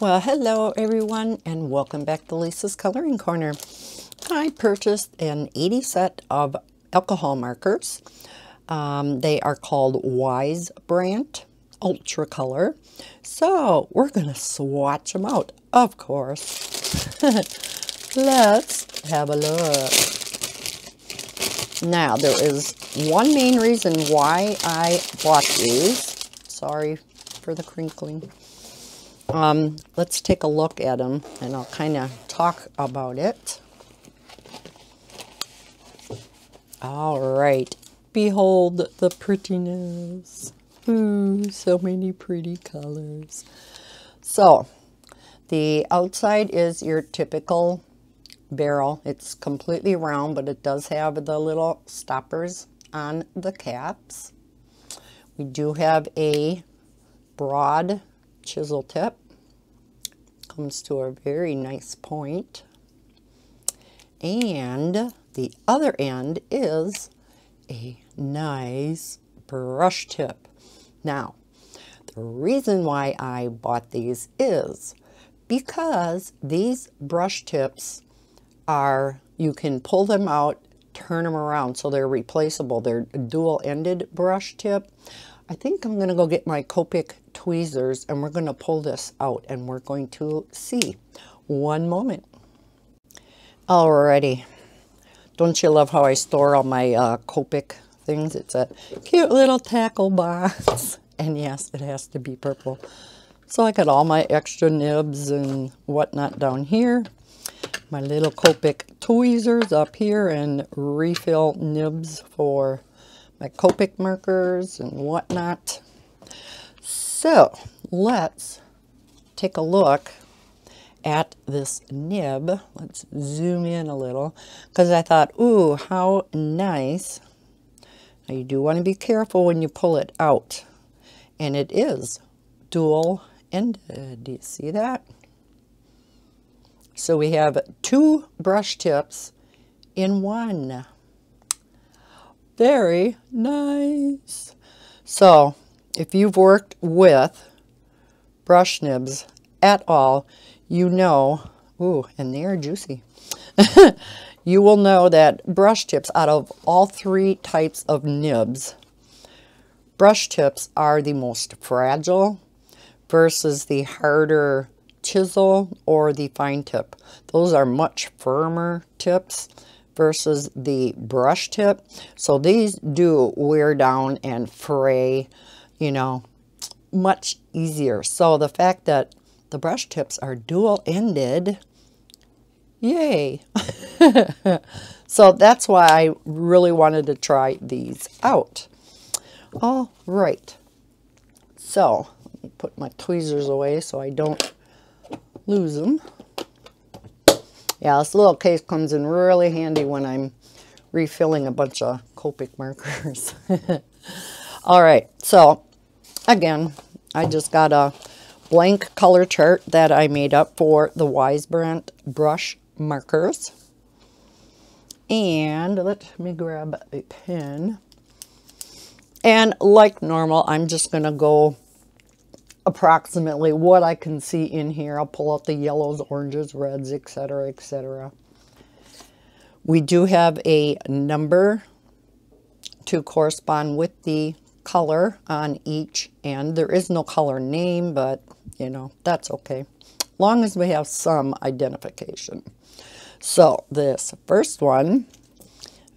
Well, hello everyone, and welcome back to Lisa's Coloring Corner. I purchased an 80 set of alcohol markers. They are called Weisbrandt Ultra Color. So we're going to swatch them out, of course. Let's have a look. Now, there is one main reason why I bought these. Sorry for the crinkling. Let's take a look at them, and I'll kind of talk about it. All right. Behold the prettiness. Ooh, so many pretty colors. So, the outside is your typical barrel. It's completely round, but it does have the little stoppers on the caps. We do have a broad chisel tip. Comes to a very nice point. And the other end is a nice brush tip. Now, the reason why I bought these is because these brush tips are, you can pull them out, turn them around, so they're replaceable. They're a dual-ended brush tip. I think I'm going to go get my Copic tweezers, and we're going to pull this out, and we're going to see. One moment. Alrighty. Don't you love how I store all my Copic things? It's a cute little tackle box. And yes, it has to be purple. So I got all my extra nibs and whatnot down here. My little Copic tweezers up here, and refill nibs for my Copic markers and whatnot. So let's take a look at this nib. Let's zoom in a little, because I thought, ooh, how nice. Now you do want to be careful when you pull it out. And it is dual-ended. Do you see that? So we have two brush tips in one. Very nice. So if you've worked with brush nibs at all, you know, ooh, and they are juicy. You will know that brush tips, out of all three types of nibs, brush tips are the most fragile versus the harder chisel or the fine tip. Those are much firmer tips versus the brush tip. So these do wear down and fray, you know, much easier. So the fact that the brush tips are dual-ended, yay. So that's why I really wanted to try these out. All right. So let me put my tweezers away so I don't lose them. Yeah, this little case comes in really handy when I'm refilling a bunch of Copic markers. All right, so again, I just got a blank color chart that I made up for the Weisbrandt brush markers. And let me grab a pen. And like normal, I'm just going to go approximately what I can see in here. I'll pull out the yellows, oranges, reds, etc., etc. We do have a number to correspond with the color on each end. There is no color name, but you know, that's okay, long as we have some identification. So this first one,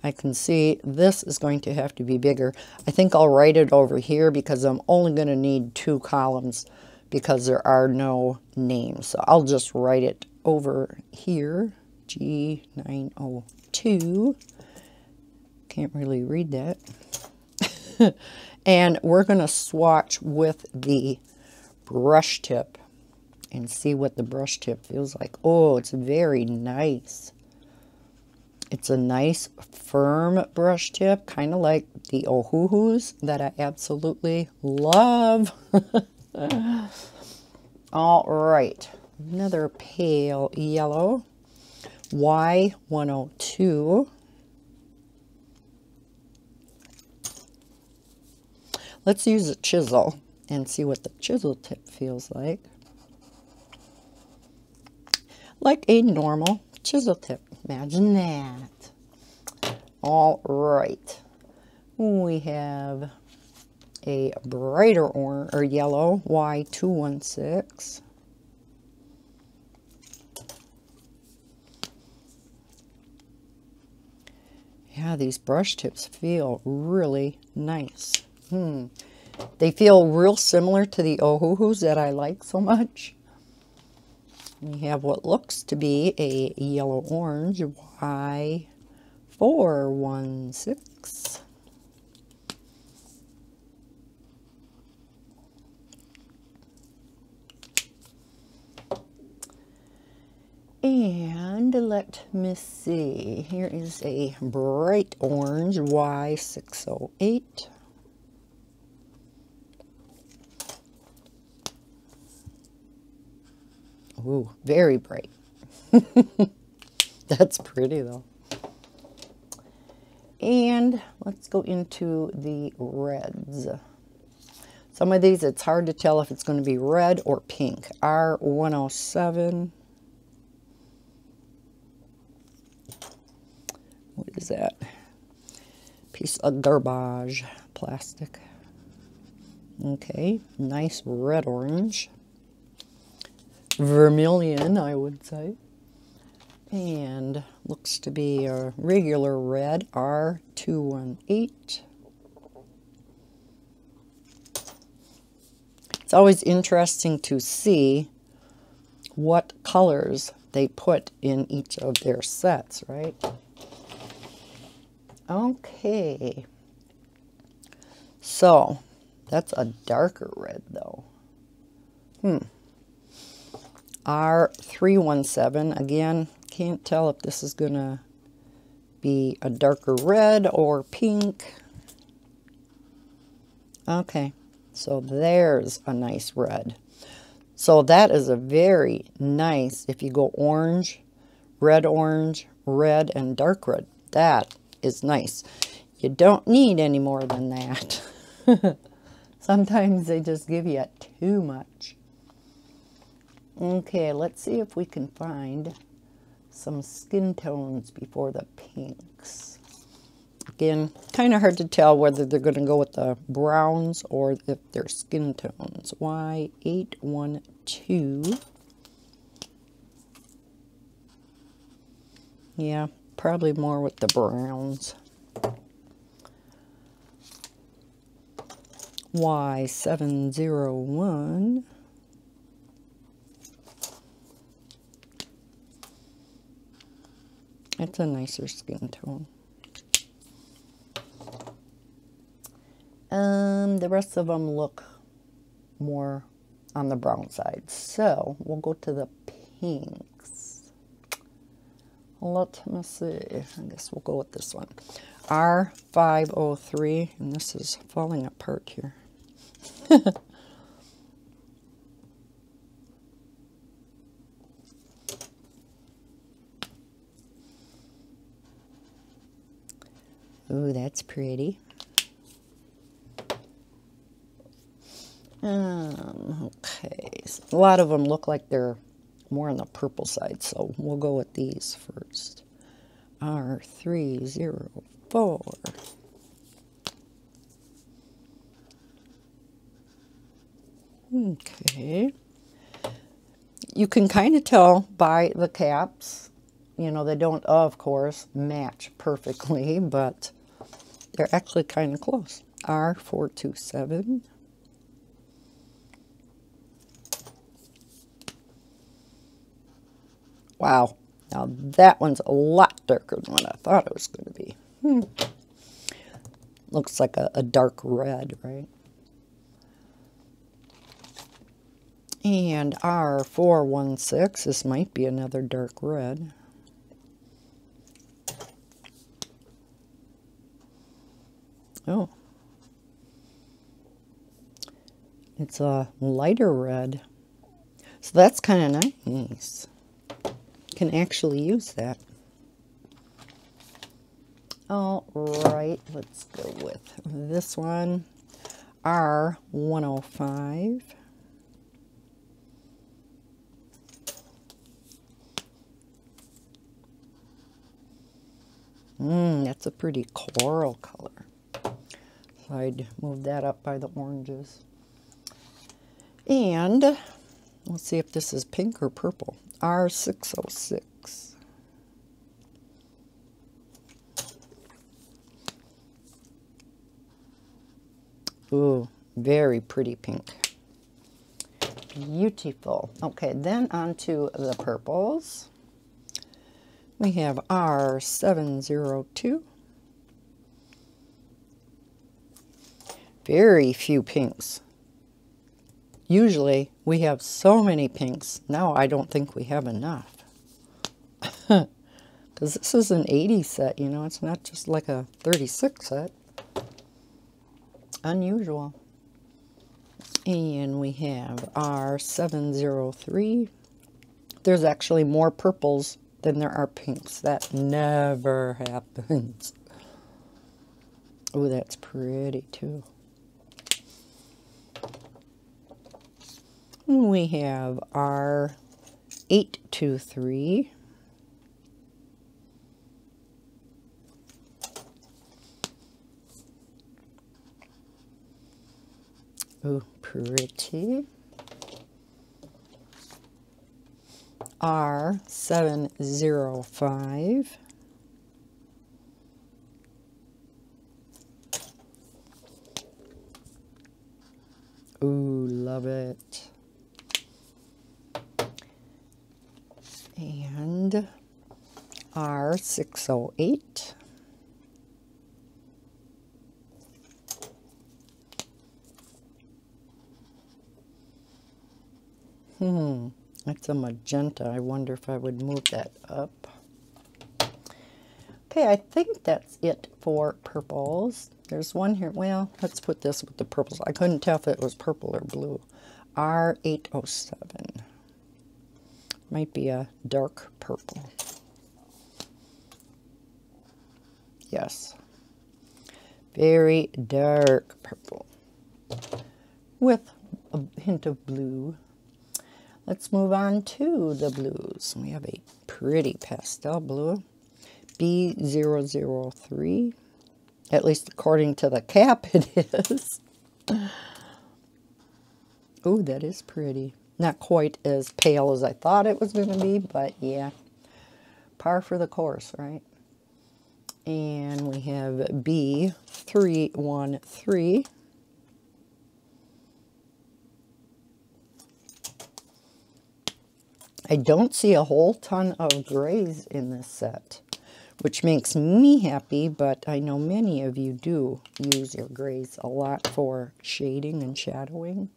I can see this is going to have to be bigger. I think I'll write it over here because I'm only going to need 2 columns because there are no names. So I'll just write it over here, G902. Can't really read that. And we're going to swatch with the brush tip and see what the brush tip feels like. Oh, it's very nice. It's a nice firm brush tip, kind of like the Ohuhus that I absolutely love. All right, another pale yellow, Y102. Let's use a chisel and see what the chisel tip feels like. like a normal chisel tip. Imagine that. All right. We have a brighter orange or yellow, Y216. Yeah, these brush tips feel really nice. They feel real similar to the Ohuhus that I like so much. We have what looks to be a yellow-orange Y416. And let me see, here is a bright orange Y608. Ooh, very bright. That's pretty though. And let's go into the reds. Some of these, it's hard to tell if it's going to be red or pink. R107. What is that? Piece of garbage, plastic. Okay, nice red orange. Vermilion, I would say. And looks to be a regular red, R218. It's always interesting to see what colors they put in each of their sets, right? Okay. So, that's a darker red, though. R317, again, can't tell if this is going to be a darker red or pink. Okay, so there's a nice red. So that is a very nice, if you go orange, red, and dark red, that is nice. You don't need any more than that. Sometimes they just give you too much. Okay, let's see if we can find some skin tones before the pinks. Again, kind of hard to tell whether they're going to go with the browns or if they're skin tones. Y812. Yeah, probably more with the browns. Y701. It's a nicer skin tone. The rest of them look more on the brown side. So we'll go to the pinks. Let me see. I guess we'll go with this one. R503. And this is falling apart here. Ooh, that's pretty. Okay, so a lot of them look like they're more on the purple side, so we'll go with these first. R304. Okay. You can kind of tell by the caps. You know, they don't, of course, match perfectly, but they're actually kind of close. R427. Wow. Now that one's a lot darker than what I thought it was going to be. Looks like a dark red, right? And R416. This might be another dark red. Oh. It's a lighter red. So that's kind of nice. Can actually use that. All right, let's go with this one. R105. That's a pretty coral color. So I'd move that up by the oranges. And let's see if this is pink or purple. R606. Ooh, very pretty pink. Beautiful. Okay, then on to the purples. We have R702. Very few pinks. Usually we have so many pinks. Now I don't think we have enough. Because this is an 80 set, you know, it's not just like a 36 set. Unusual. And we have R703. There's actually more purples than there are pinks. That never happens. Oh, that's pretty too. We have R823. Oh, pretty. R705. Ooh, love it. And R608. That's a magenta. I wonder if I would move that up. Okay, I think that's it for purples. There's one here. Well, let's put this with the purples. I couldn't tell if it was purple or blue. R807. Might be a dark purple. Yes. Very dark purple. With a hint of blue. Let's move on to the blues. We have a pretty pastel blue. B003. At least according to the cap it is. Oh, that is pretty. Not quite as pale as I thought it was going to be, but yeah. Par for the course, right? And we have B313. I don't see a whole ton of grays in this set, which makes me happy, but I know many of you do use your grays a lot for shading and shadowing.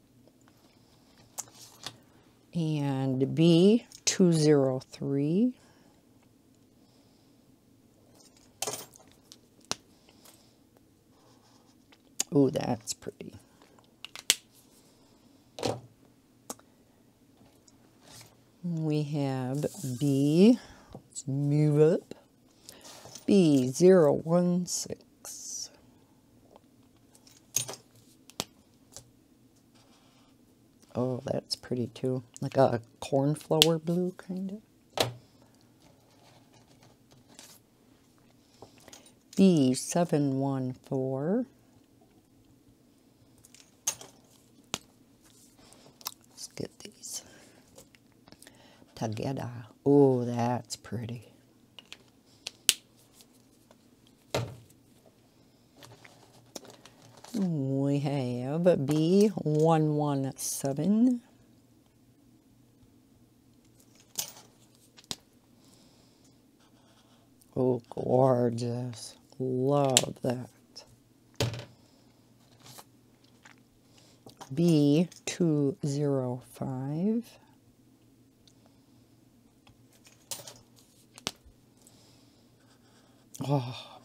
And B203. Ooh, that's pretty. We have B, let's move up, B016. Oh, that's pretty too. Like a cornflower blue, kind of. B714. Let's get these together. Oh, that's pretty. We have B117. Oh, gorgeous. Love that. B205. Oh,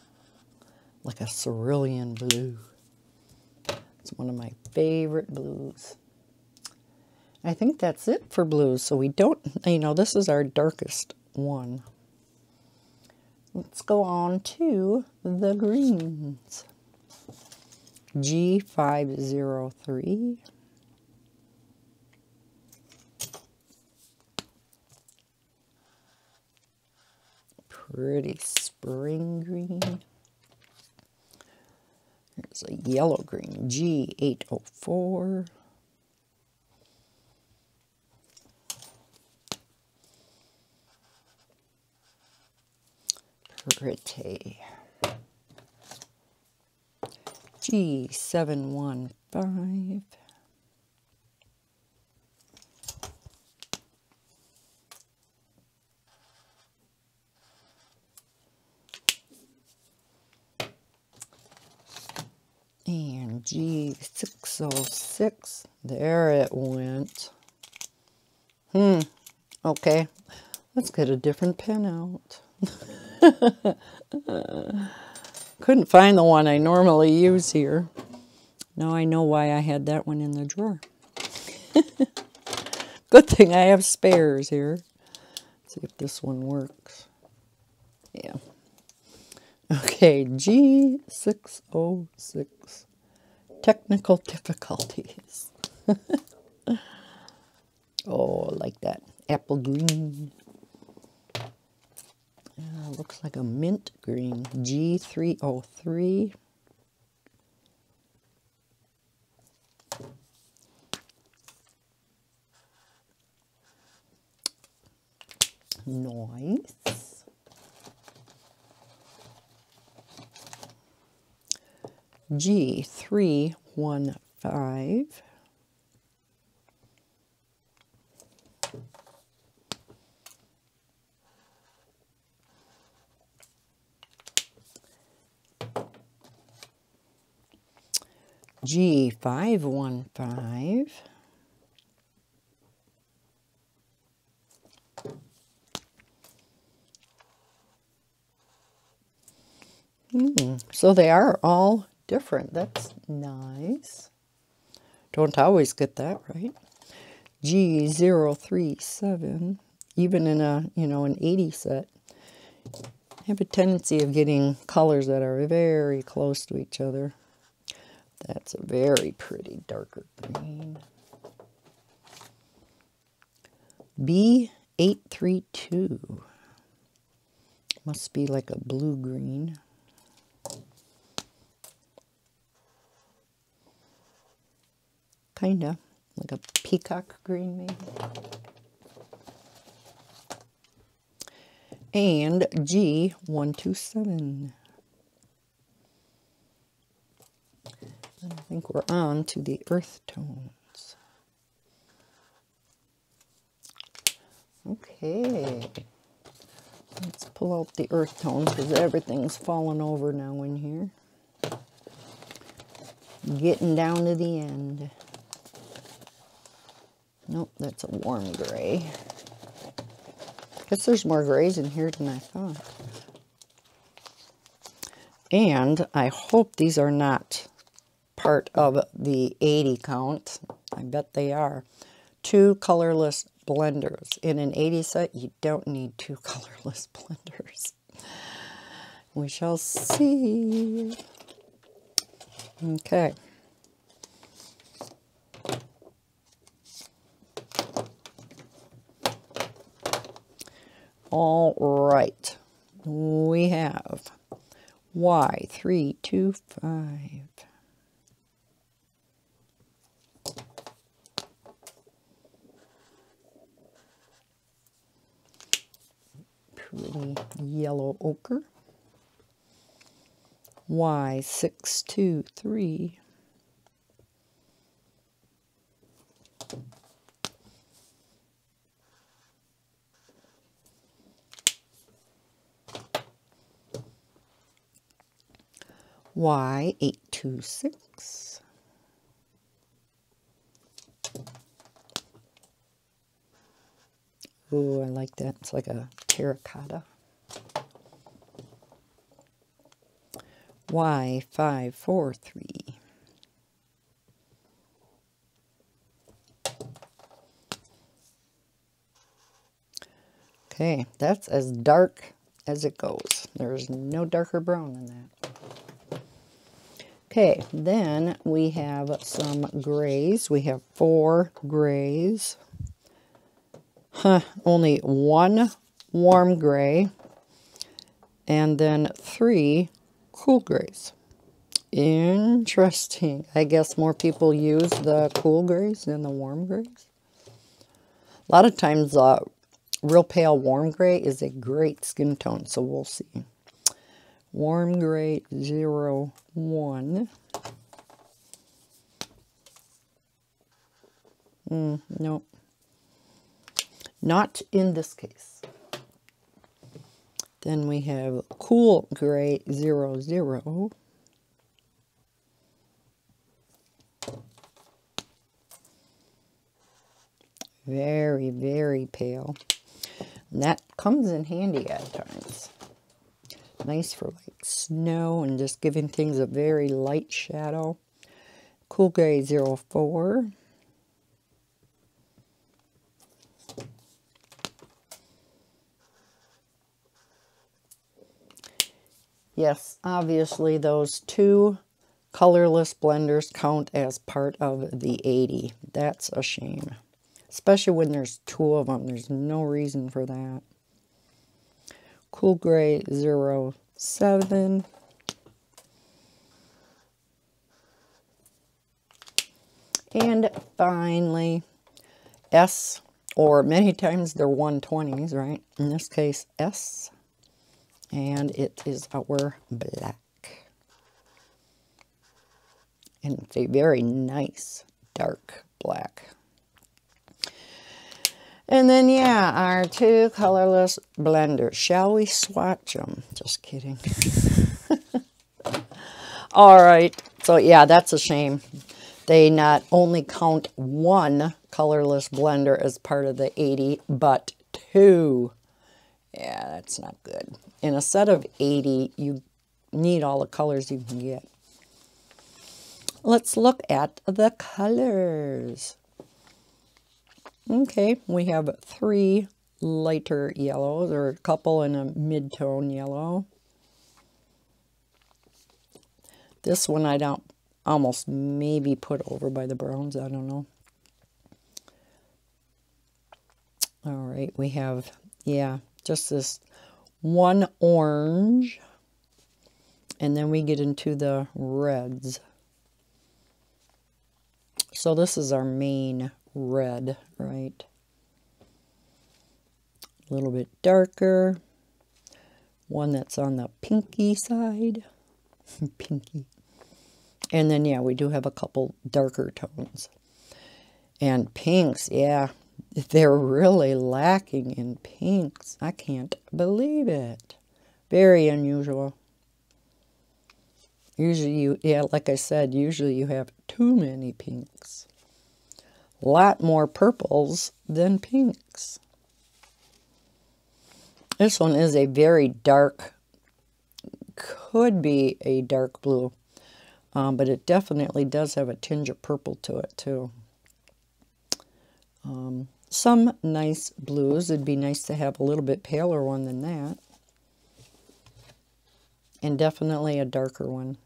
like a cerulean blue. It's one of my favorite blues. I think that's it for blues. So we don't, you know, this is our darkest one. Let's go on to the greens. G503. Pretty spring green. Here's a yellow green, G804. Pretty. G715. And G606. There it went. Okay. Let's get a different pen out. Couldn't find the one I normally use here. Now I know why I had that one in the drawer. Good thing I have spares here. Let's see if this one works. Yeah. Okay, G606. Technical difficulties. Oh, I like that. Apple green. Looks like a mint green. G303. Nice. G315. G515. So they are all different. That's nice. Don't always get that right. G037. Even in a, an 80 set, I have a tendency of getting colors that are very close to each other. That's a very pretty darker green. B832. Must be like a blue green. Kinda like a peacock green maybe. And G127. I think we're on to the earth tones. Okay. Let's pull out the earth tones because everything's falling over now in here. Getting down to the end. Nope, that's a warm gray. Guess there's more grays in here than I thought. And I hope these are not part of the 80 count. I bet they are. 2 colorless blenders. In an 80 set, you don't need 2 colorless blenders. We shall see. Okay. All right. We have Y325. Pretty yellow ochre. Y623. Y826. Ooh, I like that. It's like a terracotta. Y543. Okay, that's as dark as it goes. There's no darker brown than that. Okay, then we have some grays. We have 4 grays. Only one warm gray and then 3 cool grays. Interesting. I guess more people use the cool grays than the warm grays. A lot of times, real pale warm gray is a great skin tone, so we'll see. Warm gray 01. No. Not in this case. Then we have cool gray 00. Very, very pale. And that comes in handy at times. Nice for like snow and just giving things a very light shadow. Cool gray 04. Yes, obviously those 2 colorless blenders count as part of the 80. That's a shame. Especially when there's 2 of them. There's no reason for that. Cool gray 07. And finally, S, or many times they're 120s, right? In this case, S. And it is our black. And it's a very nice dark black. And then, yeah, our 2 colorless blenders. Shall we swatch them? Just kidding. All right. So, yeah, that's a shame. They not only count 1 colorless blender as part of the 80, but 2. Yeah, that's not good. In a set of 80, you need all the colors you can get. Let's look at the colors. Okay, we have 3 lighter yellows, or a couple in a mid-tone yellow. This one I don't almost maybe put over by the browns, I don't know. All right, we have, yeah, just this 1 orange, and then we get into the reds. So this is our main red, right? A little bit darker. One that's on the pinky side. Pinky. And then, yeah, we do have a couple darker tones. And pinks, yeah, they're really lacking in pinks. I can't believe it. Very unusual. Usually yeah, like I said, usually you have too many pinks. A lot more purples than pinks. This one is a very dark, could be a dark blue, but it definitely does have a tinge of purple to it too. Some nice blues. It'd be nice to have a little bit paler one than that. And definitely a darker one.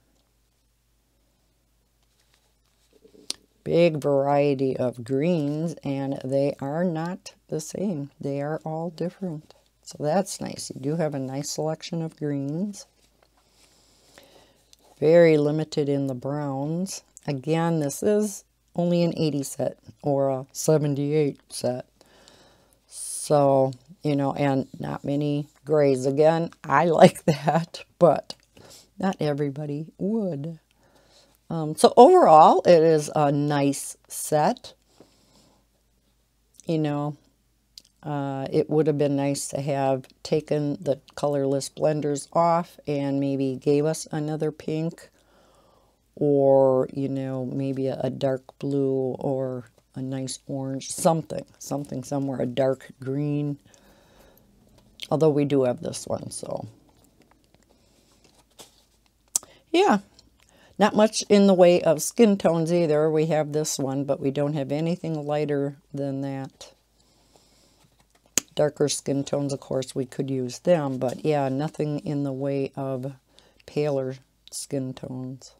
Big variety of greens, and they are not the same. They are all different. So that's nice. You do have a nice selection of greens. Very limited in the browns. Again, this is only an 80 set or a 78 set. So, you know, and not many grays. Again, I like that, but not everybody would. So overall, it is a nice set. You know, it would have been nice to have taken the colorless blenders off and maybe gave us another pink, or, you know, maybe a dark blue or a nice orange, something somewhere, a dark green. Although we do have this one, so yeah. Not much in the way of skin tones either. We have this one, but we don't have anything lighter than that. Darker skin tones, of course, we could use them, but yeah, nothing in the way of paler skin tones.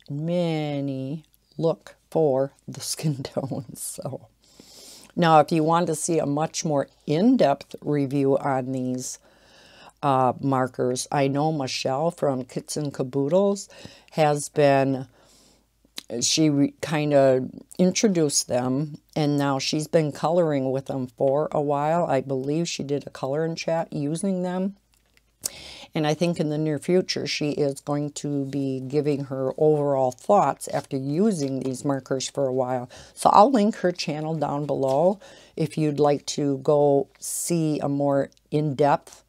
Many look for the skin tones. So now, if you want to see a much more in-depth review on these, markers. I know Michelle from Kits and Caboodles has been, she kind of introduced them, and now she's been coloring with them for a while. I believe she did a color and chat using them. And I think in the near future, she is going to be giving her overall thoughts after using these markers for a while. So I'll link her channel down below if you'd like to go see a more in-depth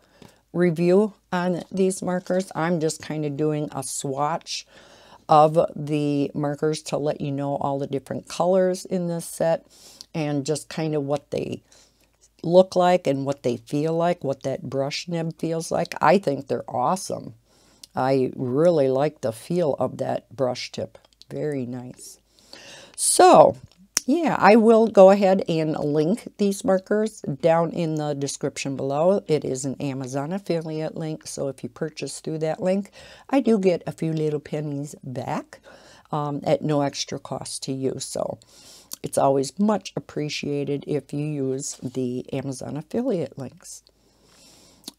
review on these markers. I'm just kind of doing a swatch of the markers to let you know all the different colors in this set and just kind of what they look like and what they feel like, what that brush nib feels like. I think they're awesome. I really like the feel of that brush tip. Very nice. So, yeah, I will go ahead and link these markers down in the description below. It is an Amazon affiliate link, so if you purchase through that link, I do get a few little pennies back at no extra cost to you. So it's always much appreciated if you use the Amazon affiliate links.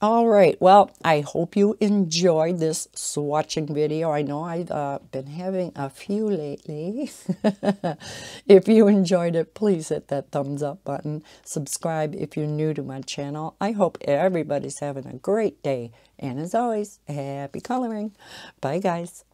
All right, well, I hope you enjoyed this swatching video. I know I've been having a few lately. If you enjoyed it, please hit that thumbs up button. Subscribe if you're new to my channel. I hope everybody's having a great day. And as always, happy coloring. Bye, guys.